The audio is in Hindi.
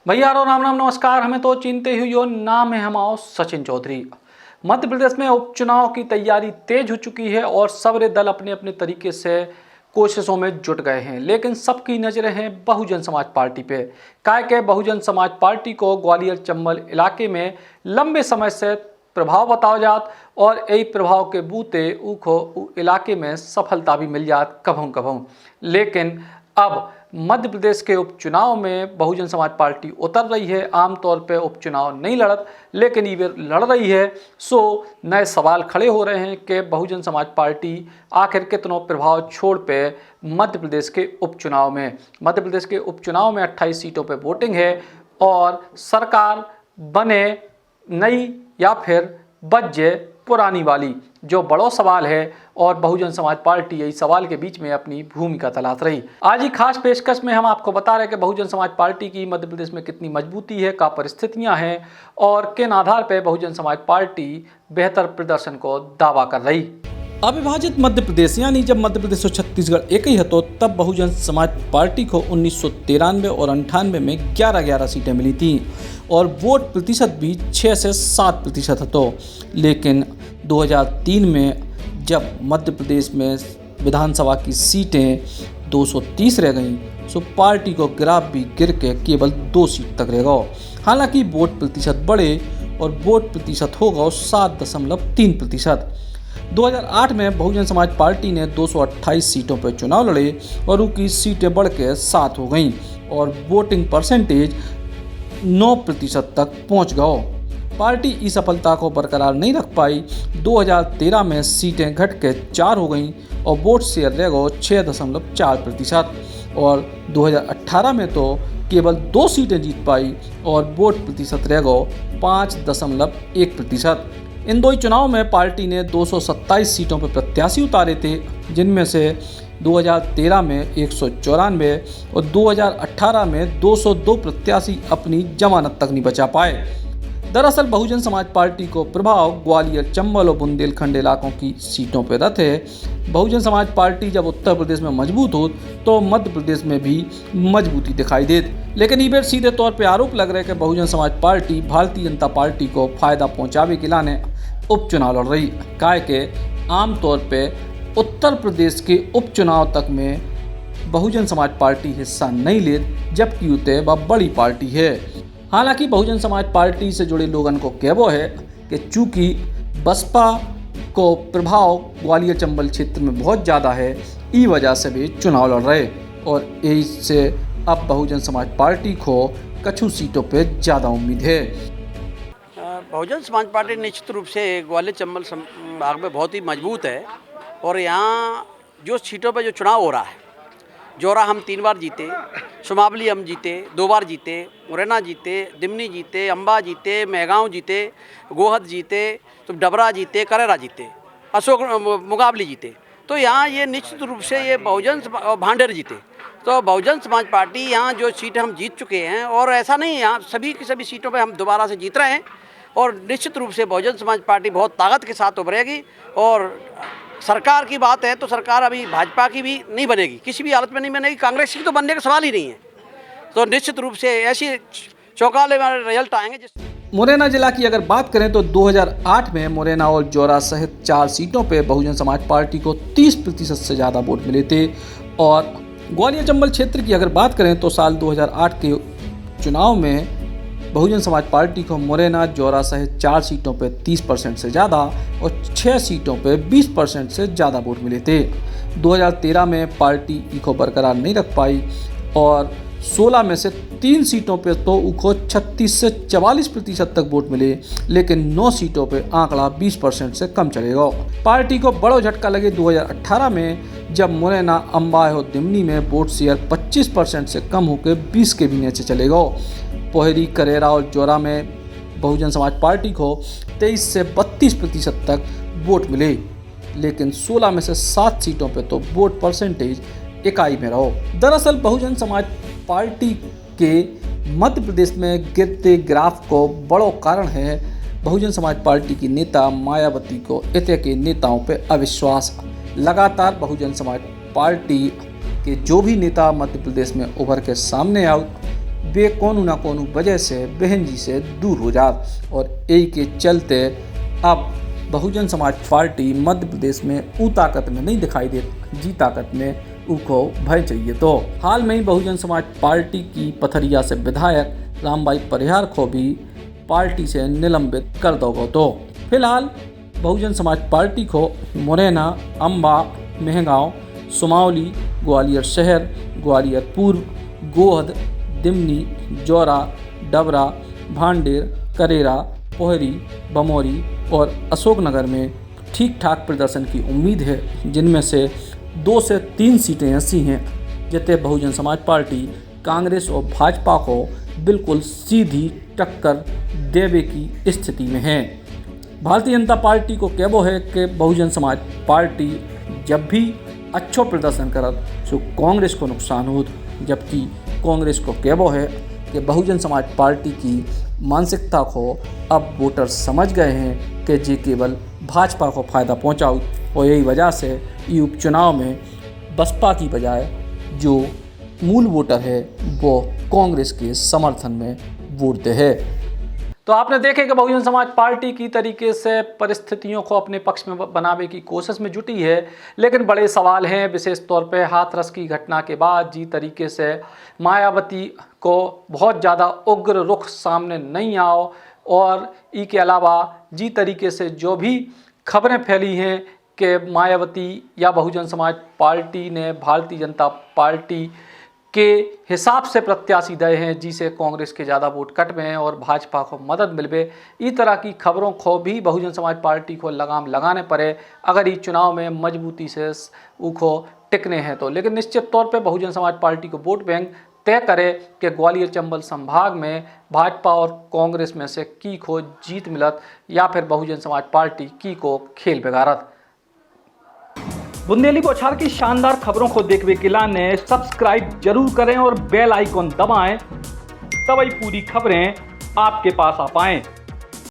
भैया राम राम नमस्कार। हमें तो चिंते हुई यो नाम है हमारा सचिन चौधरी। मध्य प्रदेश में उपचुनाव की तैयारी तेज हो चुकी है और सबरे दल अपने अपने तरीके से कोशिशों में जुट गए हैं, लेकिन सबकी नजरें हैं बहुजन समाज पार्टी पे। काय के बहुजन समाज पार्टी को ग्वालियर चंबल इलाके में लंबे समय से प्रभाव बताओ जात और यही प्रभाव के बूते ऊखो इलाके में सफलता भी मिल जात कभों कभों। लेकिन अब मध्य प्रदेश के उपचुनाव में बहुजन समाज पार्टी उतर रही है। आमतौर पे उपचुनाव नहीं लड़त, लेकिन ये लड़ रही है। सो नए सवाल खड़े हो रहे हैं कि बहुजन समाज पार्टी आखिर कितनों प्रभाव छोड़ पे मध्य प्रदेश के उपचुनाव में। मध्य प्रदेश के उपचुनाव में 28 सीटों पे वोटिंग है और सरकार बने नई या फिर बज्जे पुरानी वाली, जो बड़ो सवाल है। और बहुजन समाज पार्टी यही सवाल के बीच में अपनी भूमिका तलाश रही। आज ही खास पेशकश में हम आपको बता रहे हैं कि बहुजन समाज पार्टी की मध्य प्रदेश में कितनी मजबूती है, क्या परिस्थितियां हैं और किन आधार पर बहुजन समाज पार्टी बेहतर प्रदर्शन को दावा कर रही। अविभाजित मध्य प्रदेश यानी जब मध्य प्रदेश और छत्तीसगढ़ एक ही हतो, तब बहुजन समाज पार्टी को 1993 और 98 में 11-11 सीटें मिली थी और वोट प्रतिशत भी 6 से 7% हतो। लेकिन 2003 में जब मध्य प्रदेश में विधानसभा की सीटें 230 रह गईं, तो पार्टी को ग्राफ भी गिर के केवल 2 सीट तक रह गया। हालांकि वोट प्रतिशत बढ़े और वोट प्रतिशत हो गया 7.3%। 2008 में बहुजन समाज पार्टी ने 228 सीटों पर चुनाव लड़े और उनकी सीटें बढ़ के 7 हो गईं और वोटिंग परसेंटेज 9% तक पहुंच गया। पार्टी इस सफलता को बरकरार नहीं रख पाई। 2013 में सीटें घट के 4 हो गईं और वोट शेयर रह गया 6.4% और 2018 में तो केवल 2 सीटें जीत पाई और वोट प्रतिशत रह गया 5.1%। इन दो चुनाव में पार्टी ने 227 सीटों पर प्रत्याशी उतारे थे, जिनमें से 2013 में 194 और 2018 में 202 प्रत्याशी अपनी जमानत तक नहीं बचा पाए। दरअसल बहुजन समाज पार्टी को प्रभाव ग्वालियर, चंबल और बुंदेलखंड इलाकों की सीटों पर रथ है। बहुजन समाज पार्टी जब उत्तर प्रदेश में मजबूत हो तो मध्य प्रदेश में भी मजबूती दिखाई दे। लेकिन इस बार सीधे तौर पर आरोप लग रहे हैं कि बहुजन समाज पार्टी भारतीय जनता पार्टी को फायदा पहुंचावे के लाने उपचुनाव लड़ रही। काय के आमतौर पे उत्तर प्रदेश के उपचुनाव तक में बहुजन समाज पार्टी हिस्सा नहीं ले, जबकि उते वह बड़ी पार्टी है। हालांकि बहुजन समाज पार्टी से जुड़े लोगों को कहवो है कि चूंकि बसपा को प्रभाव ग्वालियर चंबल क्षेत्र में बहुत ज़्यादा है, इस वजह से भी चुनाव लड़ रहे और इससे अब बहुजन समाज पार्टी को कछु सीटों पर ज़्यादा उम्मीद है। बहुजन समाज पार्टी निश्चित रूप से ग्वालियर चंबल संभाग में बहुत ही मजबूत है और यहाँ जो सीटों पर जो चुनाव हो रहा है, जोरा हम 3 बार जीते, सुमावली हम जीते 2 बार जीते, मुरैना जीते, दिमनी जीते, अम्बा जीते, मेहगांव जीते, गोहद जीते, तो डबरा जीते, करेरा जीते, अशोक मुकाबली जीते। तो यहाँ ये निश्चित रूप से ये बहुजन भांडेर जीते। तो बहुजन समाज पार्टी यहाँ जो सीटें हम जीत चुके हैं और ऐसा नहीं, यहाँ सभी की सभी सीटों पर हम दोबारा से जीत रहे हैं और निश्चित रूप से बहुजन समाज पार्टी बहुत ताकत के साथ उभरेगी। और सरकार की बात है तो सरकार अभी भाजपा की भी नहीं बनेगी, किसी भी हालत में नहीं बनेगी, कांग्रेस की तो बनने का सवाल ही नहीं है। तो निश्चित रूप से ऐसी चौंकाने वाले रिजल्ट आएंगे। मुरैना जिला की अगर बात करें तो 2008 में मुरैना और जौरा सहित 4 सीटों पर बहुजन समाज पार्टी को 30% से ज़्यादा वोट मिले थे। और ग्वालियर चंबल क्षेत्र की अगर बात करें तो साल 2008 के चुनाव में बहुजन समाज पार्टी को मुरैना, जौरा सहित 4 सीटों पर 30% से ज़्यादा और 6 सीटों पर 20% से ज़्यादा वोट मिले थे। 2013 में पार्टी इको बरकरार नहीं रख पाई और 16 में से 3 सीटों पर तो उनको 36 से 44% तक वोट मिले, लेकिन 9 सीटों पर आंकड़ा 20% से कम चलेगा। पार्टी को बड़ा झटका लगे 2018 में, जब मुरैना, अम्बा और दिमनी में वोट शेयर 25% से कम होकर 20 के भी नीचे चलेगा। पोहरी, करेरा और जौरा में बहुजन समाज पार्टी को 23 से 32% तक वोट मिले, लेकिन 16 में से 7 सीटों पर तो वोट परसेंटेज इकाई में रहो। दरअसल बहुजन समाज पार्टी के मध्य प्रदेश में गिरते ग्राफ को बड़ो कारण है बहुजन समाज पार्टी की नेता मायावती को इतने के नेताओं पर अविश्वास। लगातार बहुजन समाज पार्टी के जो भी नेता मध्य प्रदेश में उभर के सामने आओ, वे कोनू ना कोनू वजह से बहन जी से दूर हो जात और यही के चलते अब बहुजन समाज पार्टी मध्य प्रदेश में ऊ ताकत में नहीं दिखाई दे जी ताकत में उको भय चाहिए। तो हाल में ही बहुजन समाज पार्टी की पथरिया से विधायक रामबाई परिहार को भी पार्टी से निलंबित कर दोगे। तो फिलहाल बहुजन समाज पार्टी को मुरैना, अम्बा, मेहगांव, सुमावली, ग्वालियर शहर, ग्वालियर पूर्व, गोहद, दिमनी, जौरा, डबरा, भांडेर, करेरा, पोहरी, बमौरी और अशोकनगर में ठीक ठाक प्रदर्शन की उम्मीद है, जिनमें से 2 से 3 सीटें ऐसी हैं जिते बहुजन समाज पार्टी कांग्रेस और भाजपा को बिल्कुल सीधी टक्कर देवे की स्थिति में है। भारतीय जनता पार्टी को कहबो है कि बहुजन समाज पार्टी जब भी अच्छो प्रदर्शन करत तो कांग्रेस को नुकसान हो, जबकि कांग्रेस को कहबो है कि बहुजन समाज पार्टी की मानसिकता को अब वोटर समझ गए हैं कि जी केवल भाजपा को फ़ायदा पहुंचाओ और यही वजह से ये उपचुनाव में बसपा की बजाय जो मूल वोटर है वो कांग्रेस के समर्थन में वोट दे है। तो आपने देखे कि बहुजन समाज पार्टी की तरीके से परिस्थितियों को अपने पक्ष में बनाने की कोशिश में जुटी है, लेकिन बड़े सवाल हैं, विशेष तौर पे हाथरस की घटना के बाद जी तरीके से मायावती को बहुत ज़्यादा उग्र रुख सामने नहीं आओ और इसके अलावा जी तरीके से जो भी खबरें फैली हैं कि मायावती या बहुजन समाज पार्टी ने भारतीय जनता पार्टी के हिसाब से प्रत्याशी दे हैं जिसे कांग्रेस के ज़्यादा वोट कट में हैं और भाजपा को मदद मिलवे, इस तरह की खबरों को भी बहुजन समाज पार्टी को लगाम लगाने पड़े अगर इस चुनाव में मजबूती से उनको टिकने हैं तो। लेकिन निश्चित तौर पे बहुजन समाज पार्टी को वोट बैंक तय करे कि ग्वालियर चंबल संभाग में भाजपा और कांग्रेस में से की को जीत मिलत या फिर बहुजन समाज पार्टी की को खेल बिगाड़त। बुंदेली बौछार की शानदार खबरों को देखने के लिए सब्सक्राइब जरूर करें और बेल आइकॉन दबाएं, तभी पूरी खबरें आपके पास आ पाएं।